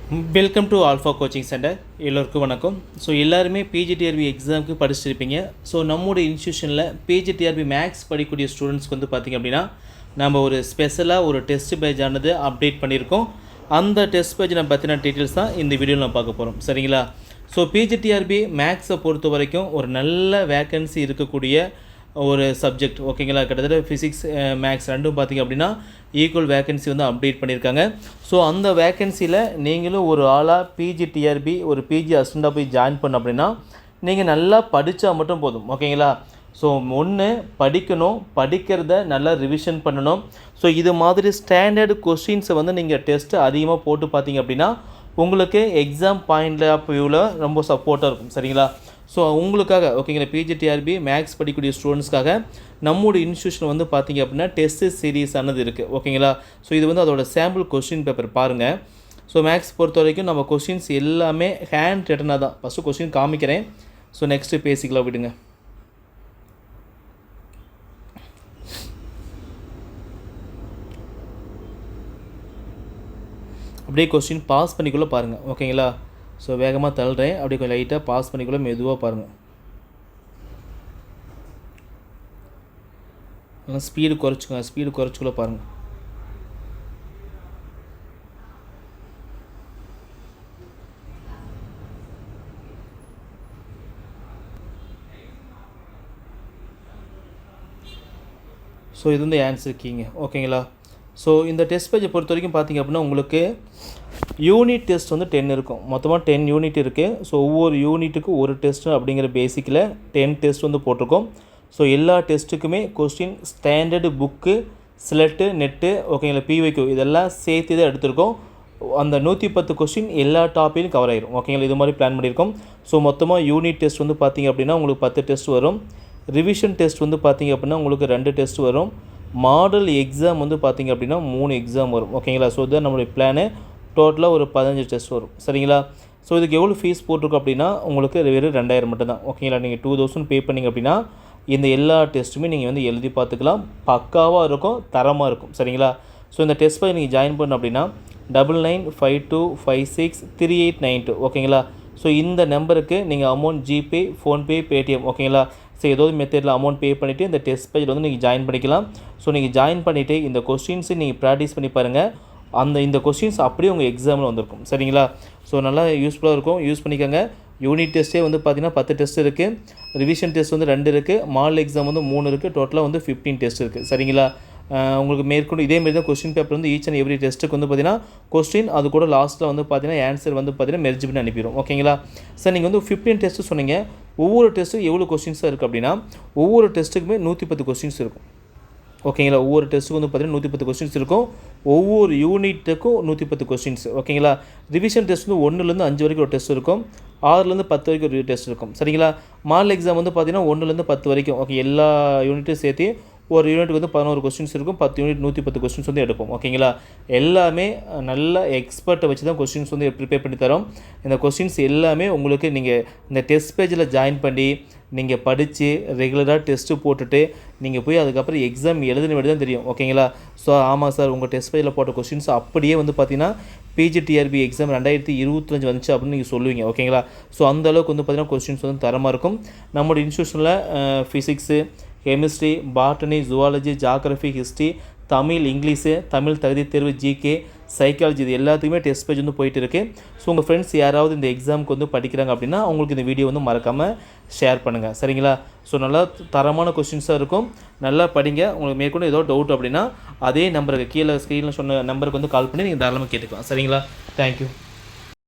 Welcome to alpha coaching centre. எல்லோருக்கும் வணக்கம். So எல்லாருமே பிஜிடிஆர்பி எக்ஸாமுக்கு படிச்சிருப்பீங்க. ஸோ நம்மளோட இன்ஸ்டியூஷனில் பிஜிடிஆர்பி மேக்ஸ் படிக்கக்கூடிய ஸ்டூடெண்ட்ஸ்க்கு வந்து பார்த்திங்க அப்படின்னா நம்ம ஒரு ஸ்பெஷலாக ஒரு டெஸ்ட் பேஜ் ஆனது அப்டேட் பண்ணியிருக்கோம். அந்த டெஸ்ட் பேஜ் நம்ம பற்றின டீட்டெயில்ஸ் தான் இந்த வீடியோவில் நம்ம பார்க்க போகிறோம். சரிங்களா? ஸோ பிஜிடிஆர்பி மேக்ஸை பொறுத்த வரைக்கும் ஒரு நல்ல வேக்கன்சி இருக்கக்கூடிய ஒரு சப்ஜெக்ட். ஓகேங்களா? கிட்டத்தட்ட ஃபிசிக்ஸ் மேக்ஸ் ரெண்டும் பார்த்திங்க அப்படின்னா ஈக்குவல் வேக்கன்சி வந்து அப்டேட் பண்ணியிருக்காங்க. ஸோ அந்த வேக்கன்சியில் நீங்களும் ஒரு ஆளாக பிஜிடிஆர்பி ஒரு பிஜி அசிஸ்டண்ட்டாக போய் ஜாயின் பண்ண அப்படின்னா நீங்கள் நல்லா படித்தா மட்டும் போதும். ஓகேங்களா? ஸோ ஒன்று படிக்கணும், படிக்கிறத நல்லா ரிவிஷன் பண்ணணும். ஸோ இது மாதிரி ஸ்டாண்டர்டு கொஸ்டின்ஸை வந்து நீங்கள் டெஸ்ட்டு அதிகமாக போட்டு பார்த்தீங்க அப்படின்னா உங்களுக்கு எக்ஸாம் பாயிண்ட் ஆஃப் வியூவில் ரொம்ப சப்போர்ட்டாக இருக்கும். சரிங்களா? ஸோ உங்களுக்காக ஓகேங்களா, பிஜிடிஆர்பி மேக்ஸ் படிக்கக்கூடிய ஸ்டூடெண்ட்ஸ்க்காக நம்மளோட இன்ஸ்டியூஷன் வந்து பார்த்திங்க அப்படின்னா டெஸ்ட் சீரீஸ் ஆனது இருக்குது. ஓகேங்களா? ஸோ இது வந்து அதோட சாம்பிள் கொஸ்டின் பேப்பர் பாருங்கள். ஸோ மேக்ஸ் பொறுத்த வரைக்கும் நம்ம கொஸ்டின்ஸ் எல்லாமே ஹேண்ட் ரிட்டனாக தான். ஃபஸ்ட்டு கொஸ்டின் காமிக்கிறேன். ஸோ நெக்ஸ்ட்டு பேசிக்கலாம், விடுங்க. அப்படியே கொஸ்டின் பாஸ் பண்ணிக்குள்ளே பாருங்கள். ஓகேங்களா? ஸோ வேகமாக தள்ளுறேன், அப்படியே கொஞ்சம் லைட்டாக பாஸ் பண்ணிக்குள்ளே மெதுவாக பாருங்கள். ஸ்பீடு குறைச்சிக்குள்ளே பாருங்கள். ஸோ இது வந்து ஆன்சர் கீங்க. ஓகேங்களா? ஸோ இந்த டெஸ்ட் பேஜை பொறுத்த வரைக்கும் பார்த்திங்க அப்படின்னா உங்களுக்கு யூனிட் டெஸ்ட் வந்து 10 இருக்கும். மொத்தமாக 10 யூனிட் இருக்குது. ஸோ ஒவ்வொரு யூனிட்டுக்கு ஒரு டெஸ்ட்டு அப்படிங்கிற பேசிக்கில் 10 டெஸ்ட் வந்து போட்டிருக்கோம். ஸோ எல்லா டெஸ்ட்டுக்குமே question standard book, SLET, NET, ஓகேங்களா, பிவைக்யூ இதெல்லாம் சேர்த்து தான் எடுத்திருக்கோம். அந்த 110 கொஸ்டின் எல்லா டாப்பிலும் கவர் ஆகிடும். ஓகேங்களா? இது மாதிரி பிளான் பண்ணியிருக்கோம். ஸோ மொத்தமாக யூனிட் டெஸ்ட் வந்து பார்த்திங்க அப்படின்னா உங்களுக்கு 10 டெஸ்ட் வரும். ரிவிஷன் டெஸ்ட் வந்து பார்த்திங்க அப்படின்னா உங்களுக்கு 2 டெஸ்ட் வரும். மாடல் எக்ஸாம் வந்து பார்த்திங்க அப்படின்னா 3 எக்ஸாம் வரும். ஓகேங்களா? ஸோ இதுதான் நம்மளுடைய பிளானு. டோட்டலாக ஒரு 15 டெஸ்ட் வரும். சரிங்களா? ஸோ இதுக்கு எவ்வளோ ஃபீஸ் போட்டிருக்கோம் அப்படின்னா உங்களுக்கு வெறும் 2000 மட்டும் தான். ஓகேங்களா? நீங்கள் 2000 பே பண்ணிங்க அப்படின்னா இந்த எல்லா டெஸ்ட்டுமே நீங்கள் வந்து எழுதி பார்த்துக்கலாம். பக்காவாக இருக்கும், தரமாக இருக்கும். சரிங்களா? ஸோ இந்த டெஸ்ட் போய் நீங்கள் ஜாயின் பண்ண அப்படின்னா 9952563892. ஓகேங்களா? ஸோ இந்த நம்பருக்கு நீங்கள் அமௌண்ட் ஜிபே, ஃபோன்பே, பேடிஎம், ஓகேங்களா, ஸோ ஏதாவது மெத்தடில் அமௌண்ட் பே பண்ணிவிட்டு இந்த டெஸ்ட் பேஜில் வந்து நீங்கள் ஜாயின் பண்ணிக்கலாம். ஸோ நீங்கள் ஜாயின் பண்ணிவிட்டு இந்த கொஸ்டின்ஸை நீங்கள் ப்ராக்டிஸ் பண்ணி பாருங்கள். இந்த கொஸ்டின்ஸ் அப்படியே உங்கள் எக்ஸாமில் வந்திருக்கும். சரிங்களா? ஸோ நல்லா யூஸ்ஃபுல்லாக இருக்கும், யூஸ் பண்ணிக்கோங்க. யூனிட் டெஸ்ட்டே வந்து பார்த்திங்கன்னா 10 டெஸ்ட் இருக்குது. ரிவிஷன் டெஸ்ட் வந்து 2 இருக்குது. மாடல் எக்ஸாம் வந்து 3 இருக்குது. டோட்டலாக வந்து 15 டெஸ்ட் இருக்குது. சரிங்களா? உங்களுக்கு மேற்கொண்டு இதேமாரி தான் கொஸ்டின் பேப்பர் வந்து ஈச் அண்ட் எவ்ரி டெஸ்ட்டுக்கு வந்து பார்த்திங்கன்னா கொஸ்டின் அது கூட லாஸ்ட்டில் வந்து பார்த்திங்கன்னா ஆன்சர் வந்து பார்த்திங்கன்னா மெர்ஜ் பண்ணி அனுப்பிடும். ஓகேங்களா? சார் நீங்கள் வந்து 15 டெஸ்ட்டு சொன்னீங்க. ஒவ்வொரு டெஸ்ட்டுக்கும் எவ்வளோ கொஸ்டின்ஸாக இருக்குது அப்படின்னா ஒவ்வொரு டெஸ்ட்டுக்குமே 110 கொஸ்டின்ஸ் இருக்கும். ஓகேங்களா? ஒவ்வொரு டெஸ்ட்டுக்கு வந்து பார்த்திங்கன்னா 110 கொஸ்டின்ஸ் இருக்கும். ஒவ்வொரு யூனிட்டுக்கும் 110 கொஸ்டின்ஸ். ஓகேங்களா? ரிவிஷன் டெஸ்ட் வந்து 1லேருந்து 5 வரைக்கும் ஒரு டெஸ்ட் இருக்கும். 6லேருந்து 10 வரைக்கும் ஒரு டெஸ்ட் இருக்கும். சரிங்களா? மாடல் எக்ஸாம் வந்து பார்த்திங்கன்னா 1லேருந்து 10 வரைக்கும். ஓகே, எல்லா யூனிட்டும் சேர்த்து ஒரு யூனிட்டுக்கு வந்து 11 கொஸ்டின்ஸ் இருக்கும். 10 யூனிட் 110 கொஸ்டின்ஸ் வந்து எடுப்போம். ஓகேங்களா? எல்லாமே நல்ல எக்ஸ்பர்ட்டை வச்சு தான் கொஸ்டின்ஸ் வந்து ப்ரிப்பேர் பண்ணி தரோம். இந்த கொஸ்டின்ஸ் எல்லாமே உங்களுக்கு நீங்கள் இந்த டெஸ்ட் பேஜில் ஜாயின் பண்ணி நீங்கள் படித்து ரெகுலராக டெஸ்ட்டு போட்டுட்டு நீங்கள் போய் அதுக்கப்புறம் எக்ஸாம் எழுதின வேண்டி தான் தெரியும். ஓகேங்களா? ஸோ ஆமாம் சார், உங்கள் டெஸ்ட் பேஜில் போட்ட கொஸ்டின்ஸ் அப்படியே வந்து பார்த்திங்கன்னா பிஜிடிஆர்பி எக்ஸாம் 2025 வந்துச்சு அப்படின்னு நீங்கள் சொல்லுவீங்க. ஓகேங்களா? ஸோ அந்தளவுக்கு வந்து பார்த்திங்கன்னா கொஸ்டின்ஸ் வந்து தரமாக இருக்கும். நம்மளோட இன்ஸ்டியூஷனில் physics, chemistry, botany, zoology, geography, history, Tamil, English, Tamil தகுதி தேர்வு, ஜிகே, சைக்காலஜி இது எல்லாத்துக்குமே டெஸ்ட் பேஜ் வந்து போயிட்டு இருக்குது. ஸோ உங்கள் ஃப்ரெண்ட்ஸ் யாராவது இந்த எக்ஸாமுக்கு வந்து படிக்கிறாங்க அப்படின்னா அவங்களுக்கு இந்த வீடியோ வந்து மறக்காமல் ஷேர் பண்ணுங்கள். சரிங்களா? ஸோ நல்லா தரமான கொஸ்டின்ஸாக இருக்கும். நல்லா படிங்க. உங்களுக்கு மேற்கொண்டு ஏதோ டவுட் அப்படின்னா அதே நம்பருக்கு கீழே ஸ்க்ரீனில் சொன்ன நம்பருக்கு வந்து கால் பண்ணி நீங்கள் தாராளமாக கேட்டுக்கலாம். சரிங்களா? தேங்க்யூ.